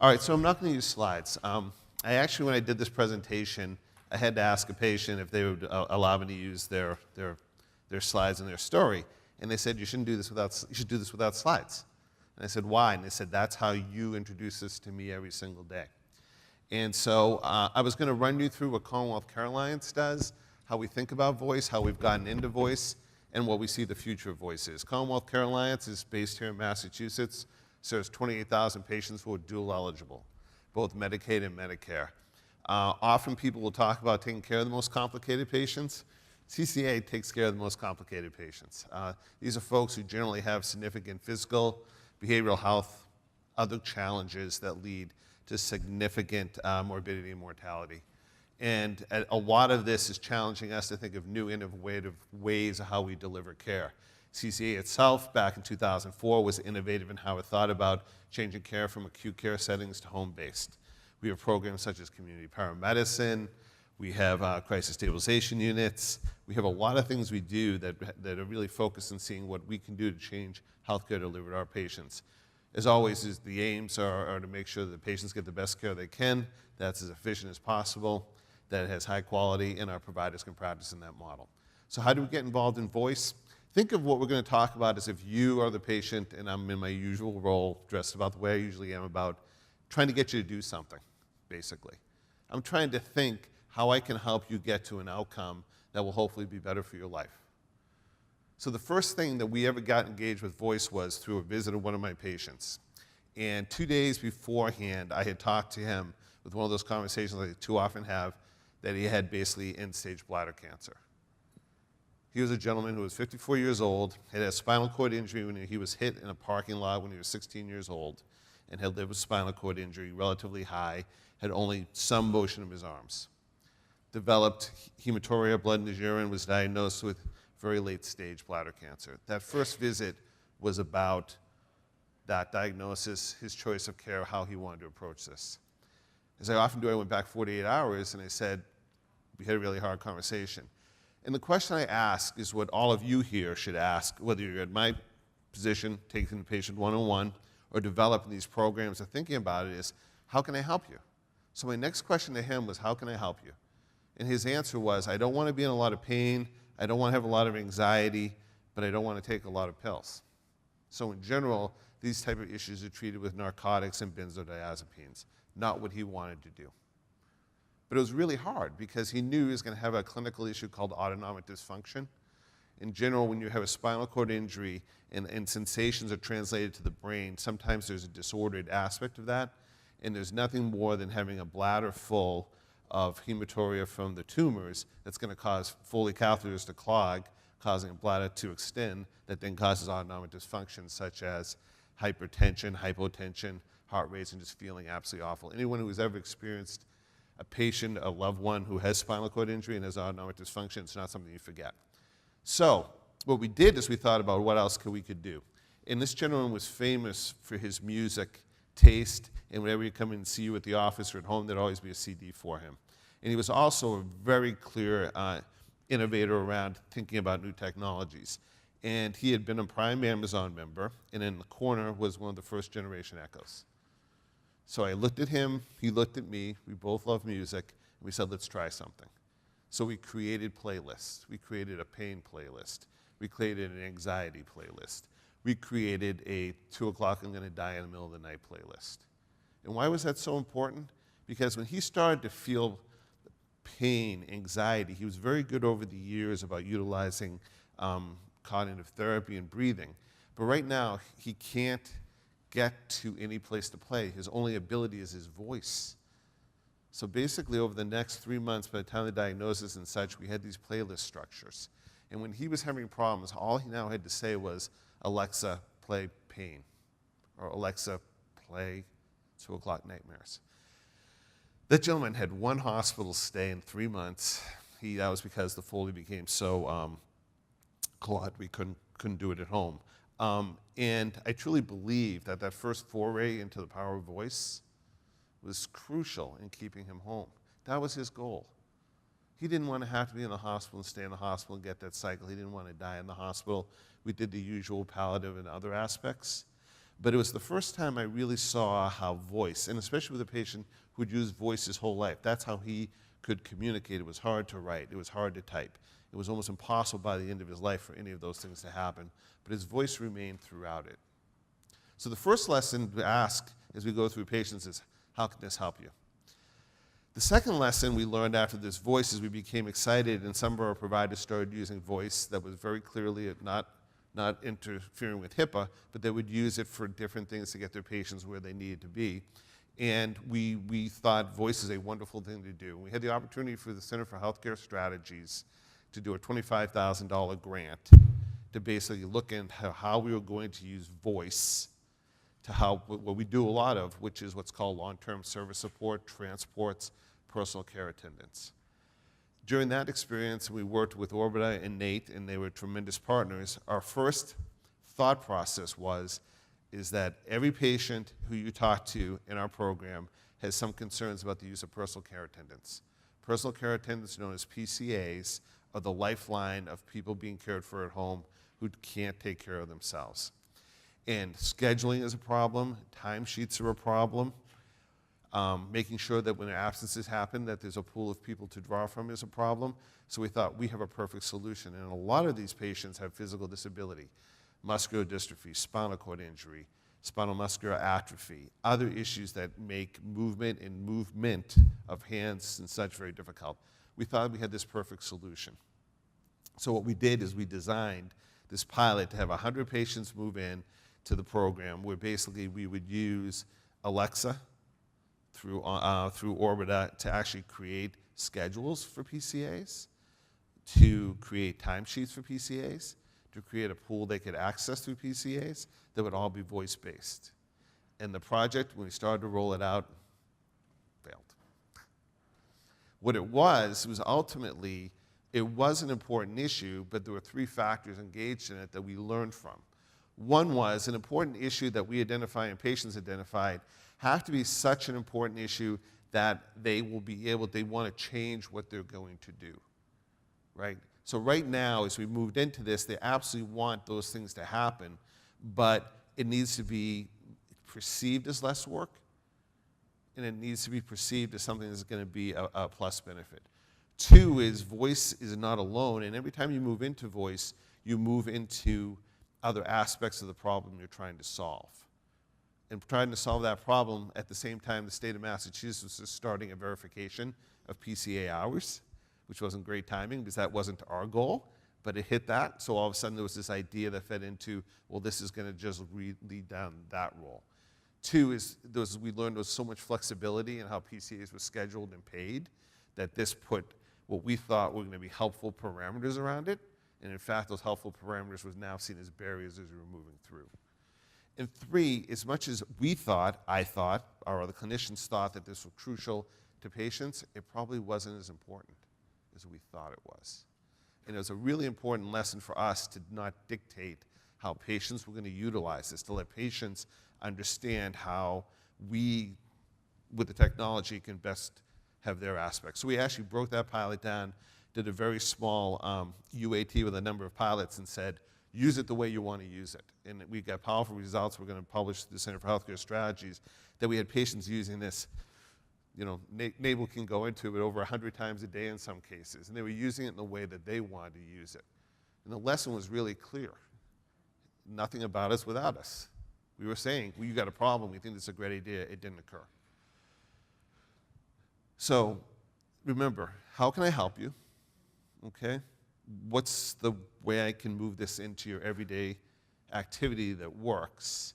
All right, so I'm not going to use slides. I actually, when I did this presentation, I had to ask a patient if they would allow me to use their slides and their story. And they said, you should do this without slides. And I said, why? And they said, that's how you introduce this to me every single day. And so I was going to run you through what Commonwealth Care Alliance does, how we think about voice, how we've gotten into voice, and what we see the future of voice is. Commonwealth Care Alliance is based here in Massachusetts, serves 28,000 patients who are dual eligible, both Medicaid and Medicare. Often people will talk about taking care of the most complicated patients. CCA takes care of the most complicated patients. These are folks who generally have significant physical, behavioral health, other challenges that lead to significant morbidity and mortality. And a lot of this is challenging us to think of new innovative ways of how we deliver care. CCA itself, back in 2004, was innovative in how it thought about changing care from acute care settings to home-based. We have programs such as community paramedicine. We have crisis stabilization units. We have a lot of things we do that are really focused on seeing what we can do to change healthcare delivered to our patients. As always, the aims are to make sure that the patients get the best care they can, that's as efficient as possible, that it has high quality, and our providers can practice in that model. So how do we get involved in voice? Think of what we're going to talk about as if you are the patient and I'm in my usual role, dressed about the way I usually am, about trying to get you to do something, basically. I'm trying to think how I can help you get to an outcome that will hopefully be better for your life. So the first thing that we ever got engaged with voice was through a visit of one of my patients. And 2 days beforehand, I had talked to him with one of those conversations I too often have, that he had basically end-stage bladder cancer. He was a gentleman who was 54 years old, had a spinal cord injury when he was hit in a parking lot when he was 16 years old, and had lived with spinal cord injury, relatively high, had only some motion of his arms. Developed hematuria, blood in his urine, was diagnosed with very late-stage bladder cancer. That first visit was about that diagnosis, his choice of care, how he wanted to approach this. As I often do, I went back 48 hours and I said, we had a really hard conversation. And the question I ask is what all of you here should ask, whether you're in my position, taking the patient one-on-one, or developing these programs or thinking about it is, how can I help you? So my next question to him was, how can I help you? And his answer was, I don't want to be in a lot of pain, I don't want to have a lot of anxiety, but I don't want to take a lot of pills. So in general, these type of issues are treated with narcotics and benzodiazepines, not what he wanted to do. But it was really hard because he knew he was going to have a clinical issue called autonomic dysfunction. In general, when you have a spinal cord injury and sensations are translated to the brain, sometimes there's a disordered aspect of that, and there's nothing more than having a bladder full of hematuria from the tumors that's going to cause Foley catheters to clog, causing a bladder to extend, that then causes autonomic dysfunction such as hypertension, hypotension, heart rates, and just feeling absolutely awful. Anyone who has ever experienced a patient, a loved one who has spinal cord injury and has autonomic dysfunction, it's not something you forget. So what we did is we thought about what else we could do. And this gentleman was famous for his music taste, and whenever he'd come in and see you at the office or at home, there'd always be a CD for him. And he was also a very clear innovator around thinking about new technologies. And he had been a Prime Amazon member, and in the corner was one of the first generation Echoes. So I looked at him, he looked at me, we both love music, and we said, let's try something. So we created playlists. We created a pain playlist. We created an anxiety playlist. We created a 2 o'clock I'm gonna die in the middle of the night playlist. And why was that so important? Because when he started to feel pain, anxiety, he was very good over the years about utilizing cognitive therapy and breathing. But right now, he can't get to any place to play. His only ability is his voice. So basically, over the next 3 months, by the time of the diagnosis and such, we had these playlist structures. And when he was having problems, all he now had to say was, Alexa, play Pain, or Alexa, play 2 o'clock Nightmares. That gentleman had one hospital stay in 3 months. That was because the Foley became so clogged we couldn't do it at home. And I truly believe that that first foray into the power of voice was crucial in keeping him home. That was his goal. He didn't want to have to be in the hospital and stay in the hospital and get that cycle. He didn't want to die in the hospital. We did the usual palliative and other aspects. But it was the first time I really saw how voice, and especially with a patient who'd used voice his whole life, that's how he could communicate. It was hard to write. It was hard to type. It was almost impossible by the end of his life for any of those things to happen. But his voice remained throughout it. So the first lesson to ask as we go through patients is, how can this help you? The second lesson we learned after this voice is we became excited, and some of our providers started using voice that was very clearly not interfering with HIPAA, but they would use it for different things to get their patients where they needed to be. And we thought voice is a wonderful thing to do. We had the opportunity for the Center for Healthcare Strategies to do a $25,000 grant to basically look into how we were going to use voice to help what we do a lot of, which is what's called long-term service support, transports, personal care attendants. During that experience, we worked with Orbita and Nate, and they were tremendous partners. Our first thought process is that every patient who you talk to in our program has some concerns about the use of personal care attendants. Personal care attendants, known as PCAs, are the lifeline of people being cared for at home who can't take care of themselves. And scheduling is a problem, timesheets are a problem, making sure that when absences happen that there's a pool of people to draw from is a problem. So we thought we have a perfect solution. And a lot of these patients have physical disability, muscular dystrophy, spinal cord injury, spinal muscular atrophy, other issues that make movement and movement of hands and such very difficult. We thought we had this perfect solution. So what we did is we designed this pilot to have 100 patients move in to the program, where basically we would use Alexa through Orbita to actually create schedules for PCAs, to create timesheets for PCAs, to create a pool they could access through PCAs that would all be voice-based. And the project, when we started to roll it out, failed. What it was ultimately, it was an important issue, but there were 3 factors engaged in it that we learned from. One was an important issue that we identified and patients identified have to be such an important issue that they want to change what they're going to do, right? So right now, as we moved into this, they absolutely want those things to happen, but it needs to be perceived as less work, and it needs to be perceived as something that's going to be a plus benefit. 2 is voice is not alone, and every time you move into voice, you move into other aspects of the problem you're trying to solve. And trying to solve that problem, at the same time, the state of Massachusetts is starting a verification of PCA hours, which wasn't great timing because that wasn't our goal, but it hit that. So all of a sudden there was this idea that fed into, well, this is going to just lead down that role. 2 is we learned there was so much flexibility in how PCAs were scheduled and paid that this put what we thought were going to be helpful parameters around it. And in fact, those helpful parameters was now seen as barriers as we were moving through. And 3, as much as I thought, or other clinicians thought that this was crucial to patients, it probably wasn't as important as we thought it was. And it was a really important lesson for us to not dictate how patients were going to utilize this, to let patients understand how we, with the technology, can best have their aspects. So we actually broke that pilot down, did a very small UAT with a number of pilots and said, use it the way you want to use it. And we got powerful results. We're going to publish the Center for Healthcare Strategies that we had patients using this, Nate can go into it over 100 times a day in some cases. And they were using it in the way that they wanted to use it. And the lesson was really clear. Nothing about us without us. We were saying, well, you got a problem. We think this is a great idea. It didn't occur. So remember, how can I help you? Okay? What's the way I can move this into your everyday activity that works?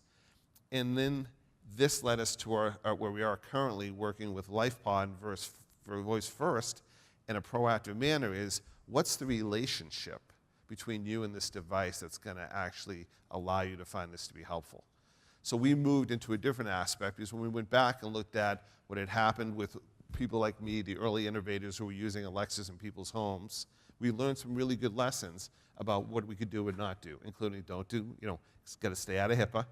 And then this led us to where we are currently working with LifePod for Voice First in a proactive manner is, what's the relationship between you and this device that's going to actually allow you to find this to be helpful? So we moved into a different aspect because when we went back and looked at what had happened with people like me, the early innovators who were using Alexas in people's homes, we learned some really good lessons about what we could do and not do, including it's got to stay out of HIPAA,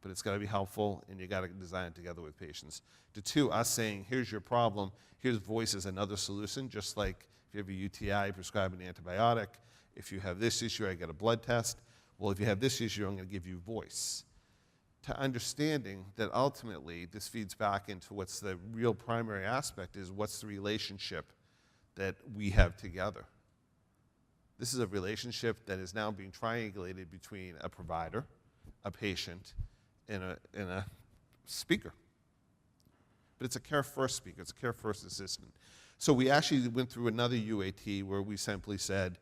but it's got to be helpful, and you got to design it together with patients. To 2, us saying, here's your problem, here's voice as another solution, just like if you have a UTI, prescribe an antibiotic. If you have this issue, I get a blood test. Well, if you have this issue, I'm going to give you voice. to understanding that ultimately this feeds back into what's the real primary aspect is what's the relationship that we have together. This is a relationship that is now being triangulated between a provider, a patient, and a speaker. But it's a care first speaker, it's a care first assistant. So we actually went through another UAT where we simply said,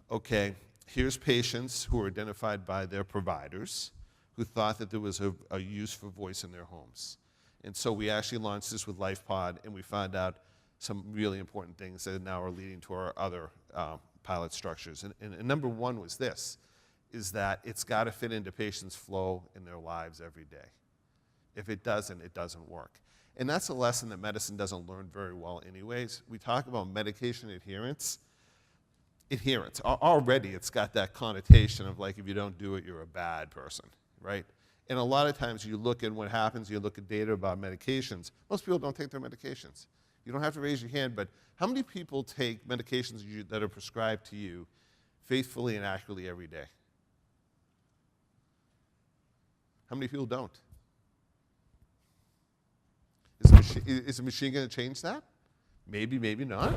okay, here's patients who are identified by their providers who thought that there was a use for voice in their homes. And so we actually launched this with LifePod, and we found out some really important things that now are leading to our other pilot structures. And number one was this, is that it's got to fit into patients' flow in their lives every day. If it doesn't work. And that's a lesson that medicine doesn't learn very well anyways. We talk about medication adherence. Already it's got that connotation of like, if you don't do it, you're a bad person, right? And a lot of times you look at what happens, you look at data about medications. Most people don't take their medications. You don't have to raise your hand, but how many people take medications that are prescribed to you faithfully and accurately every day? How many people don't? Is the machine going to change that? Maybe, maybe not.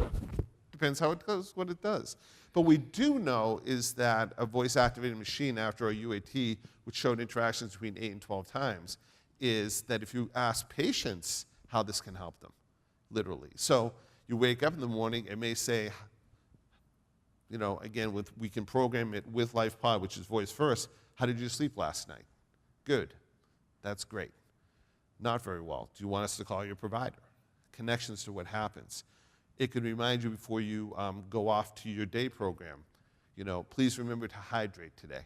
Depends how it goes, what it does. But we do know is that a voice-activated machine after a UAT, which showed interactions between 8 and 12 times, is that if you ask patients how this can help them, literally. So you wake up in the morning, it may say, you know, again, we can program it with LifePod, which is voice first. How did you sleep last night? Good. That's great. Not very well. Do you want us to call your provider? Connections to what happens. It could remind you before you go off to your day program, you know, please remember to hydrate today.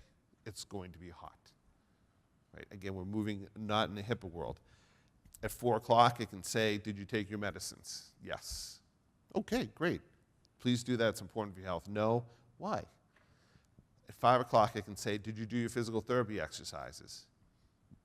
It's going to be hot. Right? Again, we're moving not in the HIPAA world. At 4 o'clock, it can say, did you take your medicines? Yes. Okay, great. Please do that. It's important for your health. No. Why? At 5 o'clock, it can say, did you do your physical therapy exercises?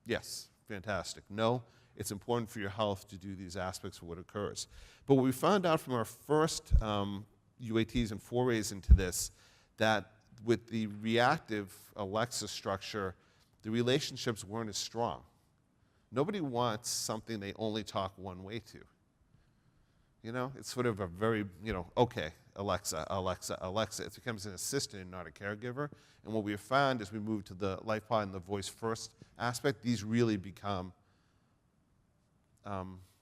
Yes. Fantastic. No. It's important for your health to do these aspects of what occurs. But what we found out from our first UATs and forays into this, that with the reactive Alexa structure, the relationships weren't as strong. Nobody wants something they only talk one way to. You know, it's sort of a very, you know, okay, Alexa, Alexa, Alexa. It becomes an assistant and not a caregiver. And what we have found as we move to the LifePod and the voice first aspect, these really become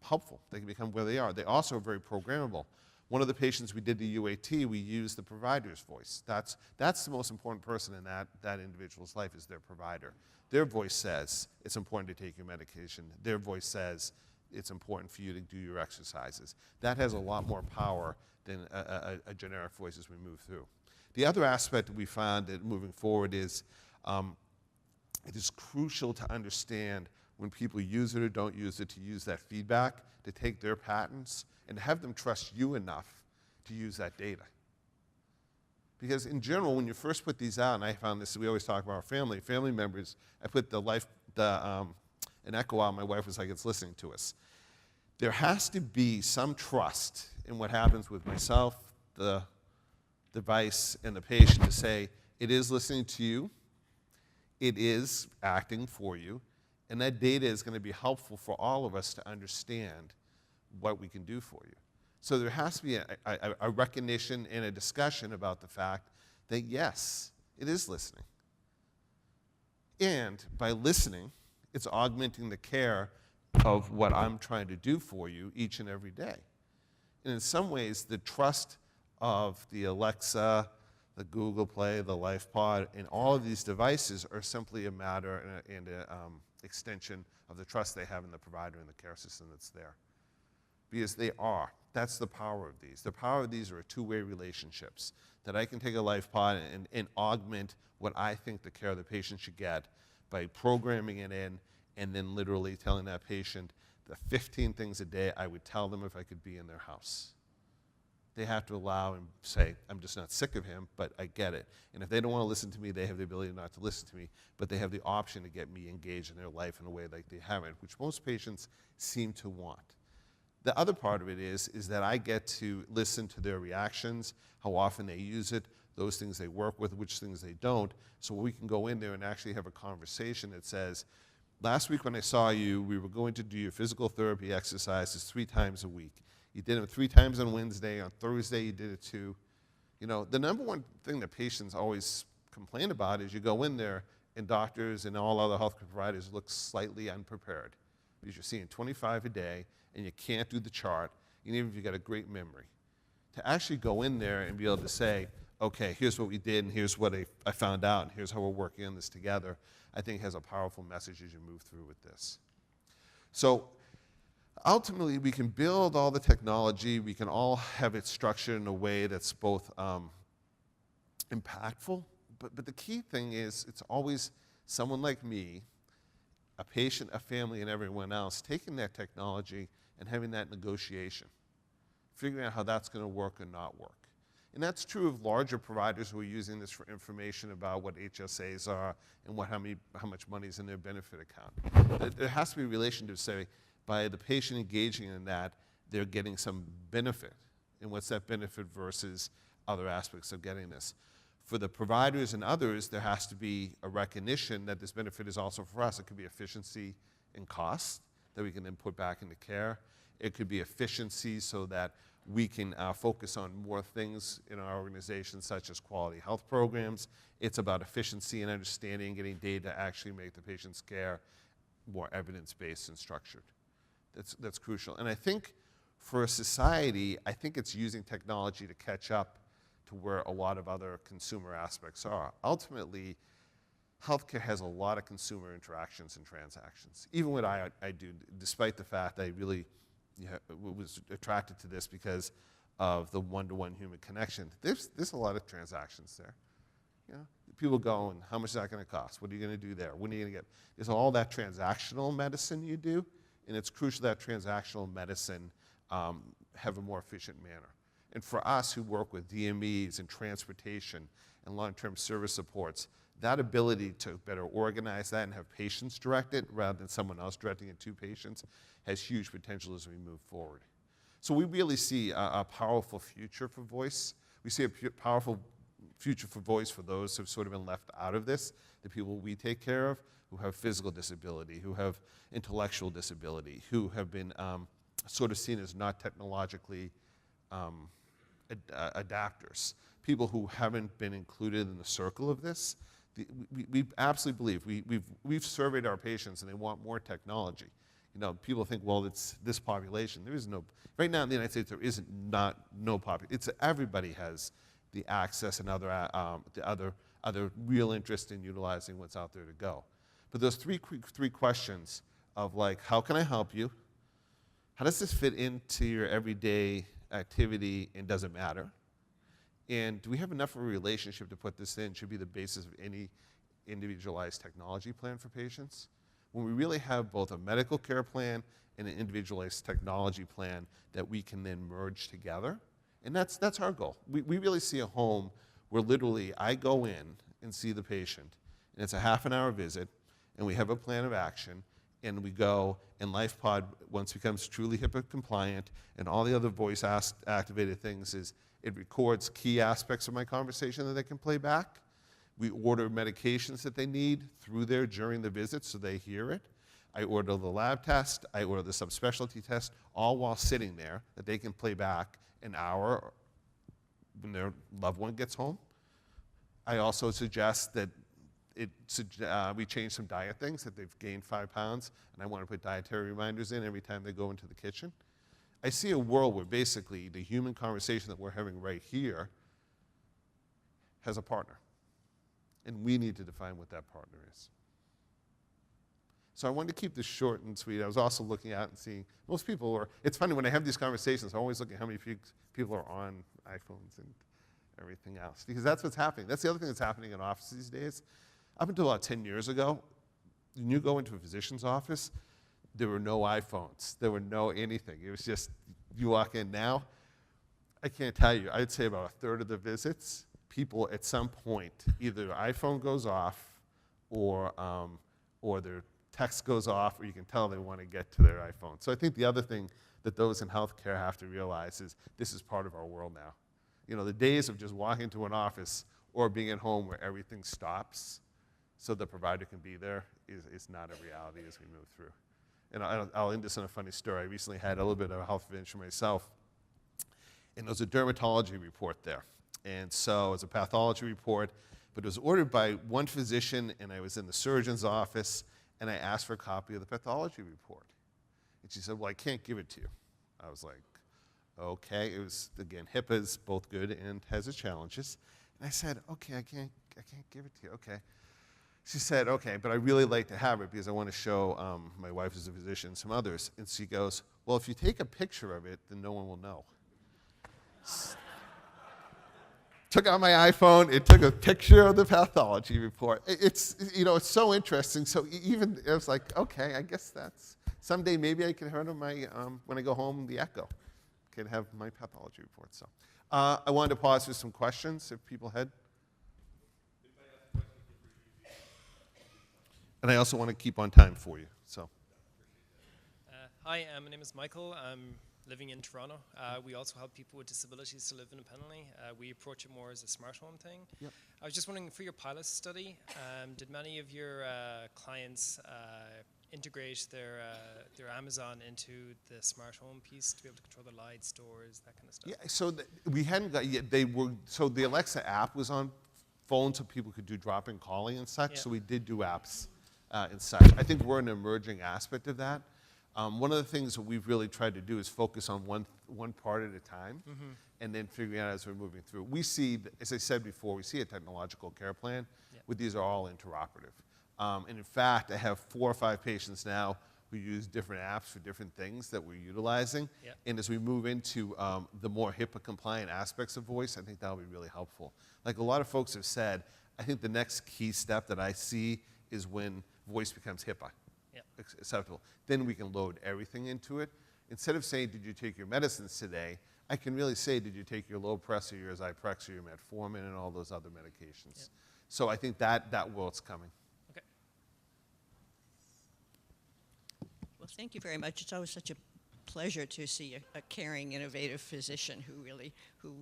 helpful. They can become where they are. They also are very programmable. One of the patients we did the UAT, we used the provider's voice. That's the most important person in that individual's life is their provider. Their voice says it's important to take your medication. Their voice says it's important for you to do your exercises. That has a lot more power than a generic voice as we move through. The other aspect that we found that moving forward is it is crucial to understand when people use it or don't use it, to use that feedback, to take their patterns, and to have them trust you enough to use that data. Because in general, when you first put these out, and I found this, we always talk about our family members, I put an echo out, my wife was like, it's listening to us. There has to be some trust in what happens with myself, the device, and the patient to say, it is listening to you, it is acting for you, and that data is going to be helpful for all of us to understand what we can do for you. So there has to be a recognition and a discussion about the fact that, yes, it is listening. And by listening, it's augmenting the care of what I'm trying to do for you each and every day. And in some ways, the trust of the Alexa, the Google Play, the LifePod, and all of these devices are simply a matter and an extension of the trust they have in the provider and the care system that's there. Because they are. That's the power of these. The power of these are two-way relationships, that I can take a LifePod and augment what I think the care of the patient should get by programming it in and then literally telling that patient the 15 things a day I would tell them if I could be in their house. They have to allow and say, I'm just not sick of him, but I get it. And if they don't want to listen to me, they have the ability not to listen to me, but they have the option to get me engaged in their life in a way like they haven't, which most patients seem to want. The other part of it is that I get to listen to their reactions, how often they use it, those things they work with, which things they don't, so we can go in there and actually have a conversation that says, last week when I saw you, we were going to do your physical therapy exercises 3 times a week. You did them 3 times on Wednesday. On Thursday, you did it 2. You know, the number one thing that patients always complain about is you go in there and doctors and all other healthcare providers look slightly unprepared because you're seeing 25 a day and you can't do the chart, even if you've got a great memory. To actually go in there and be able to say, okay, here's what we did and here's what I found out and here's how we're working on this together, I think has a powerful message as you move through with this. So ultimately, we can build all the technology, we can all have it structured in a way that's both impactful, but the key thing is it's always someone like me, a patient, a family, and everyone else taking that technology and having that negotiation, figuring out how that's going to work or not work. And that's true of larger providers who are using this for information about what HSAs are and how much money is in their benefit account. There has to be a relation to say, by the patient engaging in that, they're getting some benefit. And what's that benefit versus other aspects of getting this? For the providers and others, there has to be a recognition that this benefit is also for us. It could be efficiency and cost that we can then put back into care. It could be efficiency so that we can focus on more things in our organization, such as quality health programs. It's about efficiency and understanding, getting data to actually make the patient's care more evidence-based and structured. That's crucial. And I think for a society, I think it's using technology to catch up to where a lot of other consumer aspects are. Ultimately, healthcare has a lot of consumer interactions and transactions. Even what I do, despite the fact I really was attracted to this because of the one-to-one human connection, there's a lot of transactions there. You know, people go, and how much is that going to cost? What are you going to do there? When are you going to get? There's all that transactional medicine you do, and it's crucial that transactional medicine have a more efficient manner. And for us who work with DMEs and transportation and long-term service supports, that ability to better organize that and have patients direct it rather than someone else directing it to patients has huge potential as we move forward. So we really see a powerful future for voice. We see a powerful future for voice for those who've sort of been left out of this, the people we take care of, who have physical disability, who have intellectual disability, who have been sort of seen as not technologically adapters, people who haven't been included in the circle of this. We absolutely believe, we've surveyed our patients and they want more technology. You know, people think, well, it's this population. There is no, right now in the United States, there isn't no population. It's everybody has the access and other real interest in utilizing what's out there to go. But those three questions of like, how can I help you? How does this fit into your everyday activity and does it matter? And do we have enough of a relationship to put this in? Should be the basis of any individualized technology plan for patients. When we really have both a medical care plan and an individualized technology plan that we can then merge together, and that's our goal. We really see a home where literally I go in and see the patient, and it's a half-an-hour visit, and we have a plan of action, and we go, and LifePod, once becomes truly HIPAA compliant, and all the other voice-activated things is it records key aspects of my conversation that they can play back. We order medications that they need through there during the visit so they hear it. I order the lab test, I order the subspecialty test, all while sitting there that they can play back an hour when their loved one gets home. I also suggest that we change some diet things, that they've gained 5 pounds, and I want to put dietary reminders in every time they go into the kitchen. I see a world where basically the human conversation that we're having right here has a partner. And we need to define what that partner is. So I wanted to keep this short and sweet. I was also looking at and seeing, most people are, it's funny when I have these conversations, I'm always looking at how many people are on iPhones and everything else, because that's what's happening. That's the other thing that's happening in offices these days. Up until about 10 years ago, when you go into a physician's office, there were no iPhones. There were no anything. It was just, you walk in now, I can't tell you, I'd say about a third of the visits, people at some point, either their iPhone goes off or their text goes off, or you can tell they want to get to their iPhone. So I think the other thing that those in healthcare have to realize is this is part of our world now. You know, the days of just walking into an office or being at home where everything stops so the provider can be there is not a reality as we move through. And I'll end this on a funny story. I recently had a little bit of a health adventure myself, and there was a dermatology report there. And so it was a pathology report, but it was ordered by one physician, and I was in the surgeon's office, and I asked for a copy of the pathology report. And she said, well, I can't give it to you. I was like, okay. It was, again, HIPAA's both good and has its challenges. And I said, okay, I can't give it to you. Okay. She said, okay, but I really like to have it because I want to show my wife as a physician, some others. And she goes, well, if you take a picture of it, then no one will know. Took out my iPhone, it took a picture of the pathology report. It's so interesting. So even, it was like, okay, I guess that's, someday maybe I can have my, when I go home, the Echo can have my pathology report. So I wanted to pause for some questions if people had. And I also want to keep on time for you. So. Hi, my name is Michael. I'm living in Toronto. We also help people with disabilities to live independently. We approach it more as a smart home thing. Yep. I was just wondering, for your pilot study, did many of your clients integrate their Amazon into the smart home piece to be able to control the lights, doors, that kind of stuff? Yeah, so we hadn't got yet. So the Alexa app was on phones so people could do drop-in calling and such. Yeah. So we did do apps and such. I think we're an emerging aspect of that. One of the things that we've really tried to do is focus on one part at a time, and then figuring out as we're moving through. We see, as I said before, we see a technological care plan, where these are all interoperative. And in fact, I have 4 or 5 patients now who use different apps for different things that we're utilizing. Yep. And as we move into the more HIPAA compliant aspects of voice, I think that'll be really helpful. Like a lot of folks have said, I think the next key step that I see is when voice becomes HIPAA acceptable. Then we can load everything into it. Instead of saying, did you take your medicines today, I can really say, did you take your Lopress or your Zyprexa or your metformin and all those other medications. Yep. So I think that world's coming. Okay. Well, thank you very much. It's always such a pleasure to see a caring, innovative physician who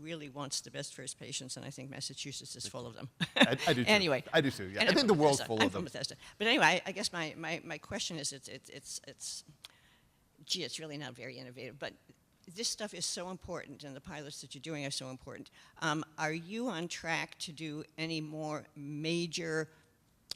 really wants the best for his patients, and I think Massachusetts is full of them. I do too. Anyway, I do too. Yeah, I think the world's full of them. I'm from Bethesda. But anyway, I guess my question is, gee, it's really not very innovative, but this stuff is so important, and the pilots that you're doing are so important. Are you on track to do any more major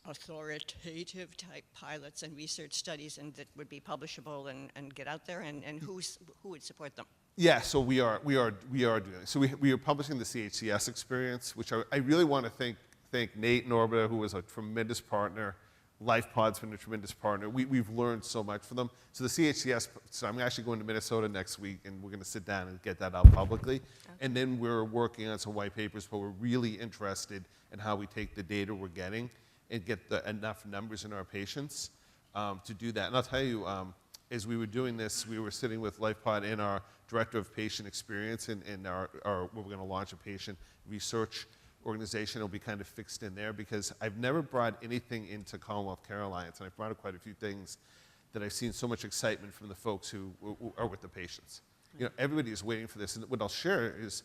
authoritative type pilots and research studies and that would be publishable and get out there, and who would support them? Yeah, so we are doing. So we are publishing the CHCS experience, which I really want to thank Nate and Orbita, who was a tremendous partner. LifePod's been a tremendous partner. We've learned so much from them. So the CHCS, so I'm actually going to Minnesota next week, and we're going to sit down and get that out publicly. Okay. And then we're working on some white papers, but we're really interested in how we take the data we're getting and get enough numbers in our patients to do that. And I'll tell you, as we were doing this, we were sitting with LifePod and our director of patient experience, and we're going to launch a patient research organization. It'll be kind of fixed in there because I've never brought anything into Commonwealth Care Alliance, and I've brought quite a few things that I've seen so much excitement from the folks who are with the patients. You know, everybody is waiting for this, and what I'll share is,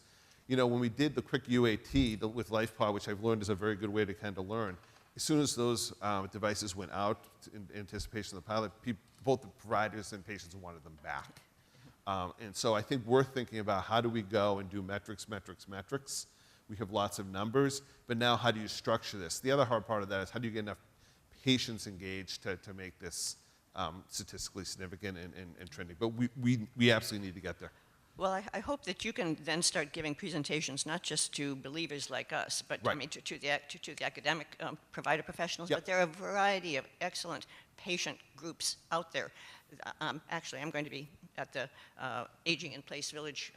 you know, when we did the quick UAT with LifePod, which I've learned is a very good way to kind of learn, as soon as those devices went out in anticipation of the pilot, both the providers and patients wanted them back. And so I think we're thinking about how do we go and do metrics. We have lots of numbers, but now how do you structure this? The other hard part of that is how do you get enough patients engaged to make this statistically significant and trending? But we absolutely need to get there. Well, I hope that you can then start giving presentations not just to believers like us, but right. I mean to the academic provider professionals. Yep. But there are a variety of excellent patient groups out there. Actually, I'm going to be at the Aging in Place Village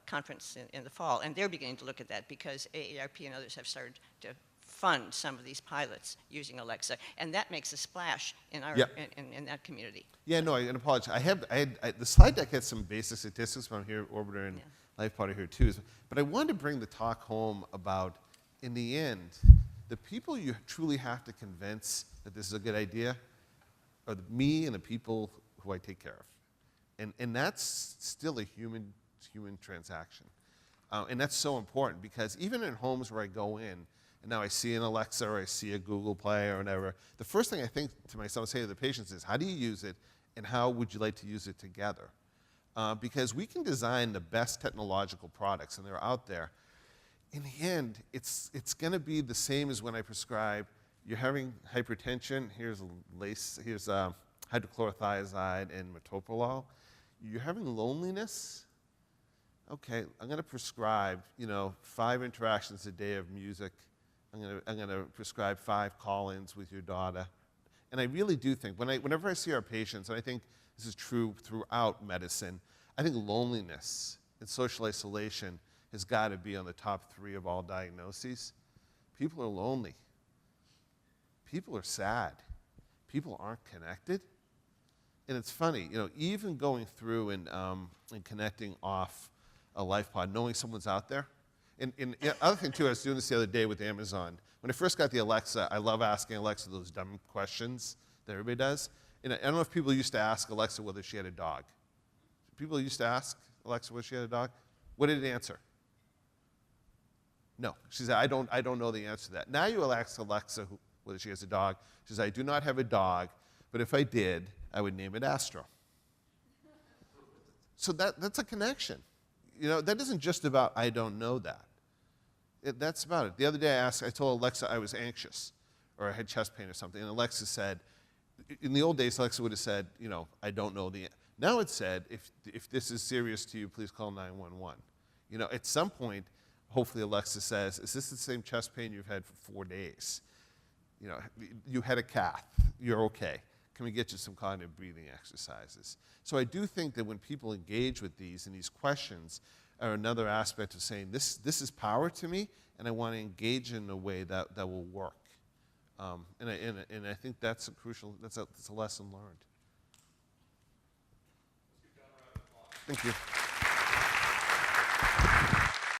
conference in the fall, and they're beginning to look at that because AARP and others have started to fund some of these pilots using Alexa, and that makes a splash in our in that community. Yeah, no, I apologize. The slide deck had some basic statistics from here, Orbiter and LifePod are here too. But I wanted to bring the talk home about, in the end, the people you truly have to convince that this is a good idea are me and the people who I take care of, and that's still a human transaction, and that's so important because even in homes where I go in, and now I see an Alexa or I see a Google Play or whatever, the first thing I think to myself, say to the patients is, how do you use it, and how would you like to use it together? Because we can design the best technological products, and they're out there. In the end, it's going to be the same as when I prescribe, you're having hypertension, here's hydrochlorothiazide and metoprolol. You're having loneliness, okay, I'm going to prescribe, 5 interactions a day of music. I'm going to prescribe 5 call-ins with your daughter. And I really do think, whenever I see our patients, and I think this is true throughout medicine, I think loneliness and social isolation has got to be on the top 3 of all diagnoses. People are lonely. People are sad. People aren't connected. And it's funny, even going through and connecting off a LifePod, knowing someone's out there. And the other thing, too, I was doing this the other day with Amazon. When I first got the Alexa, I love asking Alexa those dumb questions that everybody does. And I don't know if people used to ask Alexa whether she had a dog. People used to ask Alexa whether she had a dog. What did it answer? No. She said, I don't know the answer to that. Now you ask Alexa whether she has a dog. She says, I do not have a dog, but if I did, I would name it Astro. So that's a connection. That isn't just about I don't know that. That's about it. The other day I told Alexa I was anxious or I had chest pain or something, and Alexa said, in the old days, Alexa would have said, I don't know the answer. Now it said, if this is serious to you, please call 911. At some point, hopefully Alexa says, is this the same chest pain you've had for 4 days? You had a cath, you're okay. Can we get you some cognitive breathing exercises? So I do think that when people engage with these, and these questions are another aspect of saying, this is power to me, and I want to engage in a way that will work. And I think that's that's a lesson learned. Thank you.